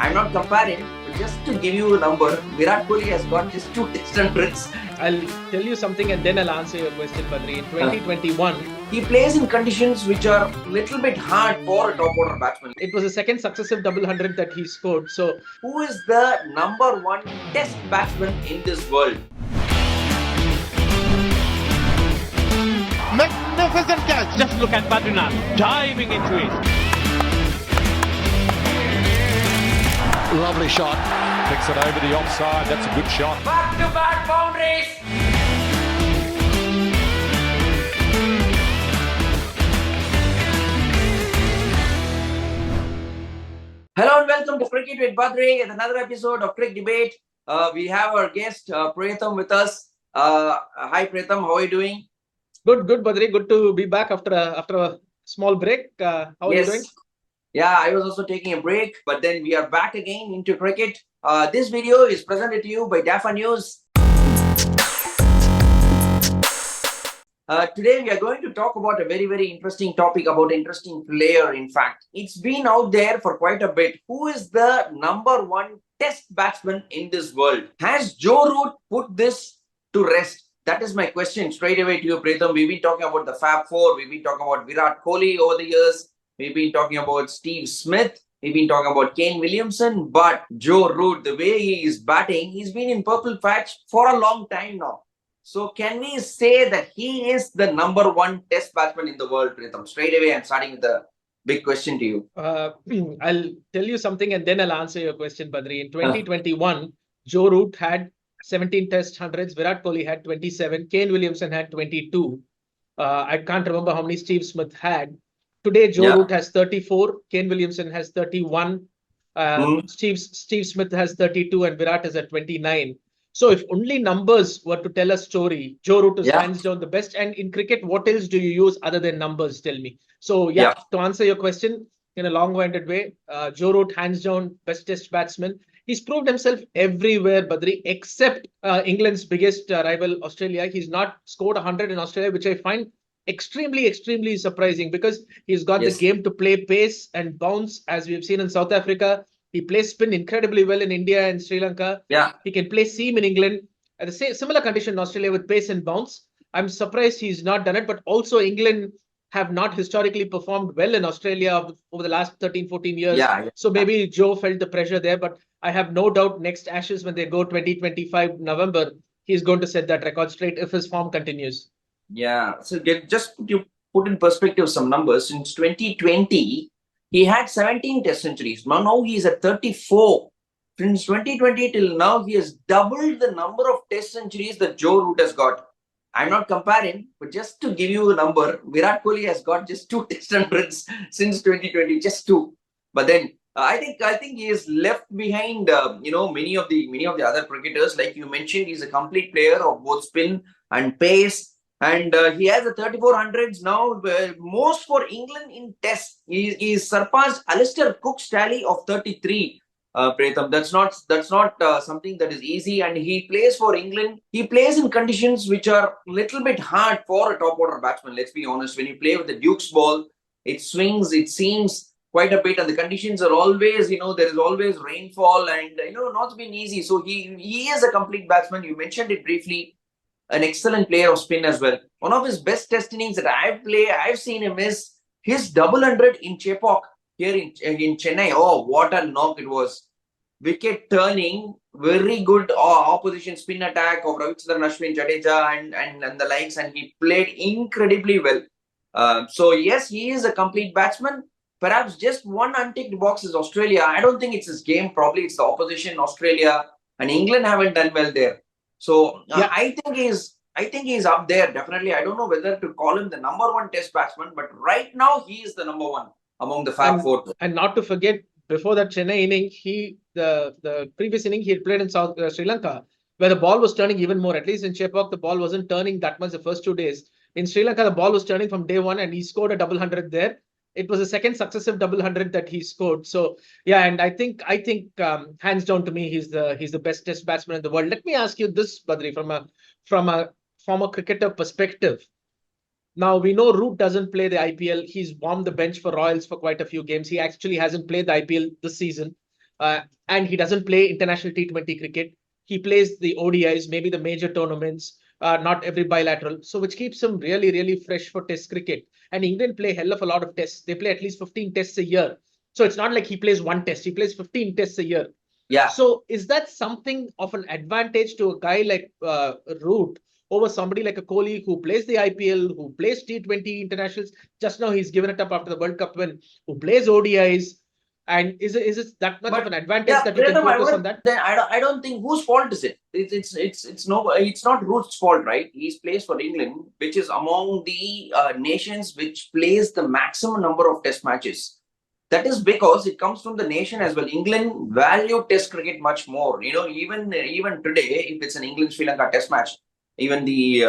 I'm not comparing, but just to give you a number, Virat Kohli has got just 2 Test 100s. I'll tell you something and then I'll answer your question, Badri. In 2021, He plays in conditions which are little bit hard for a top order batsman. it was the second successive double hundred that he scored. So, Who is the number one Test batsman in this world? Magnificent catch. Just look at Badrinath diving into it. Lovely shot. Picks it over the offside. That's a good shot. Back-to-back boundaries. Hello and welcome to Cricket with Badri and another episode of Cric Debate. We have our guest Pritham with us. Hi Pritham, how are you doing? good, Badri. Good to be back after a small break. How are you doing? Yeah, I was also taking a break, but then we are back again into cricket. This video is presented to you by DIVO News. Today we are going to talk about a very, very interesting topic about an interesting player. In fact, it's been out there for quite a bit. Who is the number one Test batsman in this world? Has Joe Root put this to rest? That is my question straight away to you, Pritham. We've been talking about the Fab Four. We've been talking about Virat Kohli over the years. We've been talking about Steve Smith. We've been talking about Kane Williamson. But Joe Root, the way he is batting, he's been in purple patch for a long time now. So can we say that he is the number one Test batsman in the world, Pritham? Straight away, I'm starting with a big question to you. I'll tell you something and then I'll answer your question, Badri. In 2021, Joe Root had 17 Test hundreds. Virat Kohli had 27. Kane Williamson had 22. I can't remember how many Steve Smith had. Today, Joe Root has 34. Kane Williamson has 31. Steve Smith has 32 and Virat is at 29. So if only numbers were to tell a story, Joe Root is hands down the best. And in cricket, what else do you use other than numbers? Tell me. So to answer your question in a long-winded way, Joe Root hands down best Test batsman. He's proved himself everywhere, Badri, except England's biggest rival, Australia. He's not scored 100 in Australia, which I find extremely surprising because he's got the game to play pace and bounce, as we've seen in South Africa. He plays spin incredibly well in India and Sri Lanka. He can play seam in England at the same similar condition in Australia with pace and bounce. I'm surprised he's not done it, but also England have not historically performed well in Australia over the last 13-14 years. So maybe Joe felt the pressure there, but I have no doubt next Ashes when they go 2025 November, he's going to set that record straight if his form continues. Yeah, so just to put in perspective some numbers, since 2020, he had 17 Test centuries. Now he is at 34. Since 2020 till now, he has doubled the number of Test centuries that Joe Root has got. I'm not comparing, but just to give you a number, Virat Kohli has got just 2 Test hundreds since 2020, just 2. But then I think he is left behind. Many of the other cricketers, like you mentioned, he's a complete player of both spin and pace. And he has a 3400s now, most for England in Test. He surpassed Alistair Cook's tally of 33. Pritham, that's not something that is easy. And he plays for England. He plays in conditions which are a little bit hard for a top order batsman. Let's be honest. When you play with the Duke's ball, it swings, it seems quite a bit, and the conditions are always, there is always rainfall, and not been easy. So he is a complete batsman. You mentioned it briefly. An excellent player of spin as well. One of his best Test innings that I've seen him is his double hundred in Chepauk here in Chennai. Oh, what a knock it was! Wicket turning, very good opposition spin attack of Ravichandran Ashwin, Jadeja and the likes, and he played incredibly well. So yes, he is a complete batsman. Perhaps just one unticked box is Australia. I don't think it's his game. Probably it's the opposition. Australia and England haven't done well there. So I think he's up there, definitely. I don't know whether to call him the number one Test batsman, but right now he is the number one among the Fab Four. And not to forget, before that Chennai inning, the previous inning he had played in Sri Lanka, where the ball was turning even more. At least in Chepauk, the ball wasn't turning that much the first 2 days. In Sri Lanka, the ball was turning from day one, and he scored a double hundred there. It was the second successive double hundred that he scored. So and I think hands down to me, he's the best Test batsman in the world. Let me ask you this, Badri, from a former cricketer perspective. Now we know Root doesn't play the IPL. He's warmed the bench for Royals for quite a few games. He actually hasn't played the IPL this season. and he doesn't play international T20 cricket. He plays the ODIs, maybe the major tournaments, not every bilateral. So which keeps him really, really fresh for Test cricket. And England play hell of a lot of tests. They play at least 15 tests a year. So it's not like he plays one test. He plays 15 tests a year. Yeah. So is that something of an advantage to a guy like Root over somebody like a Kohli who plays the IPL, who plays T20 internationals? Just now he's given it up after the World Cup win, who plays ODIs. And is it that much of an advantage that you can focus on that? Then I don't think whose fault is it? It's not Root's fault, right? He plays for England, which is among the nations which plays the maximum number of test matches. That is because it comes from the nation as well. England value test cricket much more. Even today, if it's an England-Sri Lanka test match, even the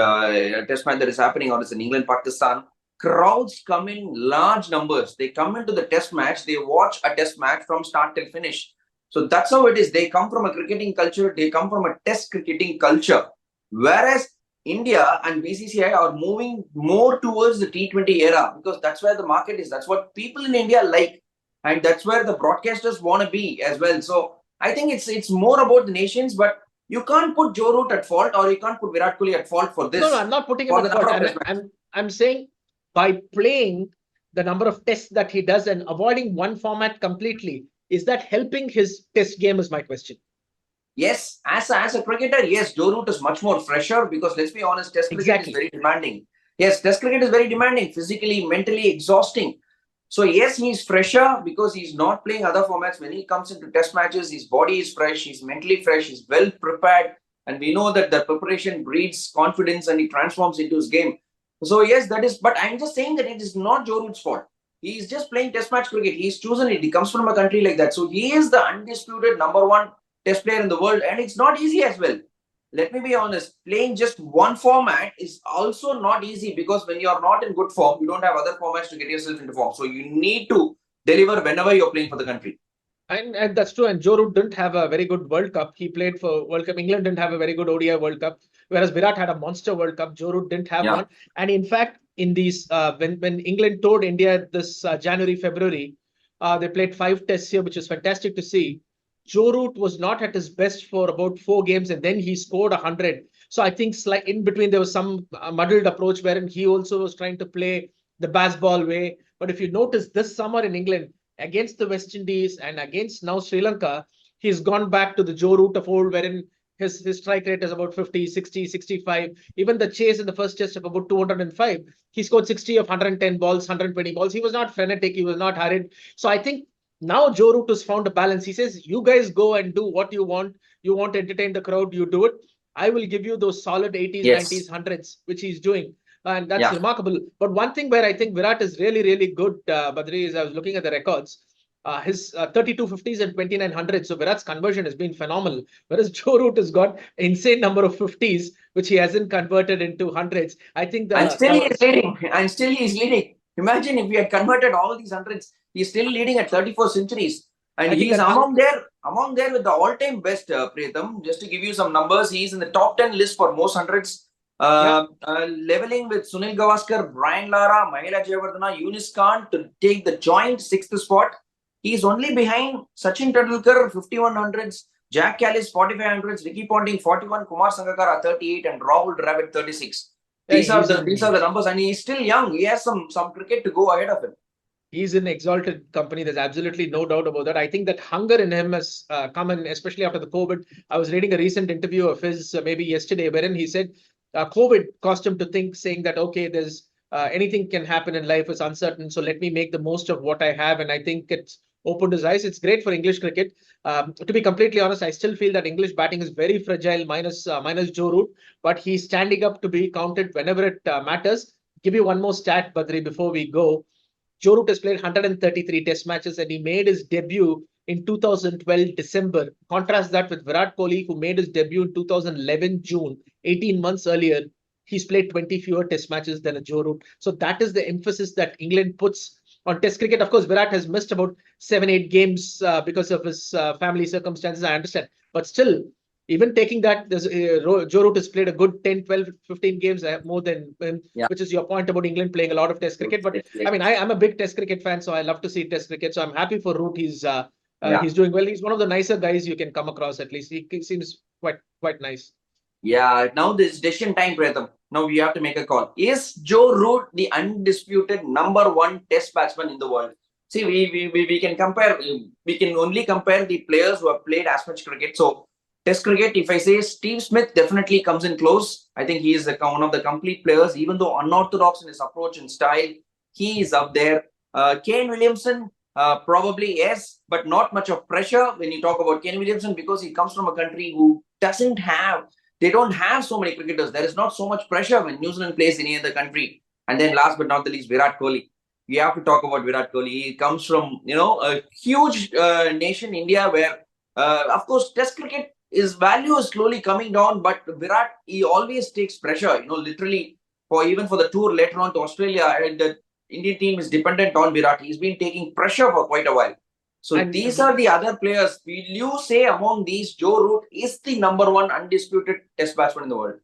test match that is happening, or it's an England-Pakistan, crowds come in large numbers. They come into the test match. They watch a test match from start till finish. So that's how it is. They come from a cricketing culture. They come from a test cricketing culture. Whereas India and BCCI are moving more towards the T20 era because that's where the market is. That's what people in India like. And that's where the broadcasters want to be as well. So I think it's more about the nations, but you can't put Joe Root at fault or you can't put Virat Kohli at fault for this. No, I'm not putting him at fault. I'm saying by playing the number of tests that he does and avoiding one format completely, is that helping his test game is my question. Yes, as a cricketer, yes, Joe Root is much more fresher because let's be honest, test cricket is very demanding. Yes, test cricket is very demanding, physically, mentally exhausting. So yes, he's fresher because he's not playing other formats. When he comes into test matches, his body is fresh, he's mentally fresh, he's well prepared. And we know that the preparation breeds confidence and he transforms into his game. So yes, that is, but I'm just saying that it is not Joe Root's fault. He's just playing test match cricket. He's chosen it. He comes from a country like that. So he is the undisputed #1 test player in the world. And it's not easy as well. Let me be honest, playing just one format is also not easy because when you're not in good form, you don't have other formats to get yourself into form. So you need to deliver whenever you're playing for the country. And that's true. And Joe Root didn't have a very good World Cup. He played for World Cup. England didn't have a very good ODI World Cup, whereas Virat had a monster World Cup. Joe Root didn't have one. And in fact, in these when England toured India this January, February, they played 5 tests here, which is fantastic to see. Joe Root was not at his best for about 4 games, and then he scored 100. So I think in between there was some muddled approach wherein he also was trying to play the baseball way. But if you notice this summer in England, against the West Indies and against now Sri Lanka, he's gone back to the Joe Root of old, wherein his strike rate is about 50, 60, 65. Even the chase in the first test of about 205, he scored 60 of 110 balls, 120 balls. He was not frenetic. He was not hurried. So I think now Joe Root has found a balance. He says, you guys go and do what you want. You want to entertain the crowd, you do it. I will give you those solid 80s, 90s, 100s, which he's doing. And that's remarkable. But one thing where I think Virat is really, really good, Badri, is I was looking at the records. His 32 50s and 29 100s. So Virat's conversion has been phenomenal. Whereas Joe Root has got an insane number of 50s, which he hasn't converted into 100s. I think and still he is leading. And still he is leading. Imagine if we had converted all these 100s. He's still leading at 34 centuries. And he's among there with the all-time best, Pritham. Just to give you some numbers, he's in the top 10 list for most 100s. Leveling with Sunil Gavaskar, Brian Lara, Mahela Jayawardena, Yunis Khan to take the joint 6th spot. He's only behind Sachin Tendulkar, 5100s, Jack Callis, 4500s, Ricky Ponting, 41, Kumar Sangakkara, 38, and Rahul Dravid, 36. These are the numbers, and he's still young. He has some cricket to go ahead of him. He's in exalted company. There's absolutely no doubt about that. I think that hunger in him has come in, especially after the COVID. I was reading a recent interview of his maybe yesterday, wherein he said COVID caused him to think, saying that, okay, there's anything can happen in life, is uncertain. So let me make the most of what I have. And I think it's opened his eyes. It's great for English cricket. To be completely honest, I still feel that English batting is very fragile, minus Joe Root, but he's standing up to be counted whenever it matters. Give you one more stat, Badri, before we go. Joe Root has played 133 test matches and he made his debut in 2012 December. Contrast that with Virat Kohli, who made his debut in 2011 June, 18 months earlier. He's played 20 fewer test matches than a Joe Root. So that is the emphasis that England puts on test cricket. Of course, Virat has missed about 7-8 games because of his family circumstances, I understand. But still, even taking that, Joe Root has played a good 10, 12, 15 games more than him, which is your point about England playing a lot of test cricket. But I mean, I'm a big test cricket fan, so I love to see test cricket. So I'm happy for Root. He's Yeah. He's doing well. He's one of the nicer guys you can come across. At least he seems quite nice. Yeah, now this decision time, Pratham. Now we have to make a call. Is Joe Root the undisputed #1 Test batsman in the world? See, we can compare. We can only compare the players who have played as much cricket. So, Test cricket, if I say Steve Smith definitely comes in close. I think he is one of the complete players, even though unorthodox in his approach and style. He is up there. Kane Williamson, probably yes, but not much of pressure when you talk about Kane Williamson because he comes from a country who doesn't have. They don't have so many cricketers. There is not so much pressure when New Zealand plays in any other country. And then last but not the least, Virat Kohli. We have to talk about Virat Kohli. He comes from, a huge nation, India, where, of course, Test cricket, his value is slowly coming down. But Virat, he always takes pressure, literally, even for the tour later on to Australia. The Indian team is dependent on Virat. He's been taking pressure for quite a while. So And these are the other players. Will you say among these, Joe Root is the #1 undisputed Test batsman in the world?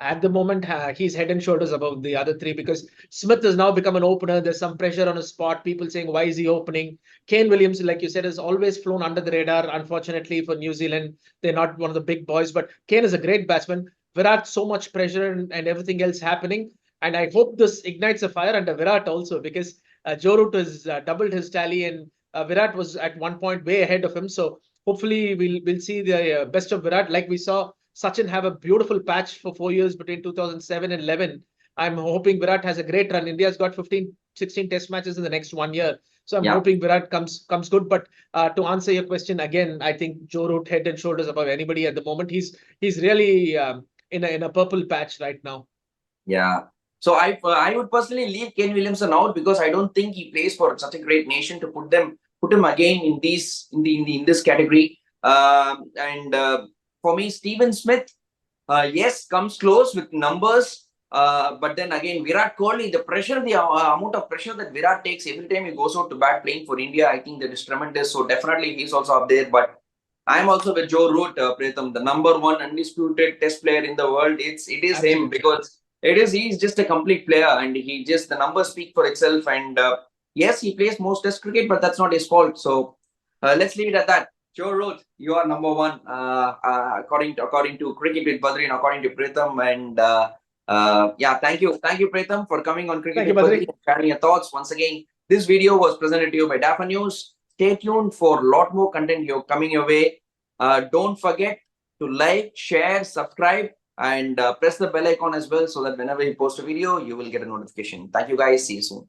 At the moment, he's head and shoulders above the other three because Smith has now become an opener. There's some pressure on his spot. People saying, why is he opening? Kane Williams, like you said, has always flown under the radar. Unfortunately for New Zealand, they're not one of the big boys, but Kane is a great batsman. Virat, so much pressure and everything else happening. And I hope this ignites a fire under Virat also because Joe Root has doubled his tally and Virat was at one point way ahead of him. So hopefully we'll see the best of Virat like we saw Sachin have a beautiful patch for 4 years between 2007 and 11. I'm hoping Virat has a great run. India's got 15, 16 test matches in the next 1 year. So I'm hoping Virat comes good. But to answer your question again, I think Joe Root head and shoulders above anybody at the moment. He's really in a purple patch right now. Yeah. So I would personally leave Kane Williamson out because I don't think he plays for such a great nation to put him again in this category. For me, Steven Smith, yes, comes close with numbers. But then again, Virat Kohli, the pressure, the amount of pressure that Virat takes every time he goes out to bat playing for India, I think that is tremendous. So definitely he's also up there. But I'm also with Joe Root, Pratham, the #1 undisputed Test player in the world. It is Absolutely. him because he's just a complete player and the numbers speak for itself. And yes, he plays most Test cricket, but that's not his fault. So let's leave it at that. Joe Root, you are #1 according to Cricket with Badri and according to Pratham. And thank you, Pratham, for coming on Cricket with Badri and sharing your thoughts. Once again, this video was presented to you by DIVO News. Stay tuned for a lot more content coming your way. Don't forget to like, share, subscribe, and press the bell icon as well so that whenever you post a video, you will get a notification. Thank you guys. See you soon.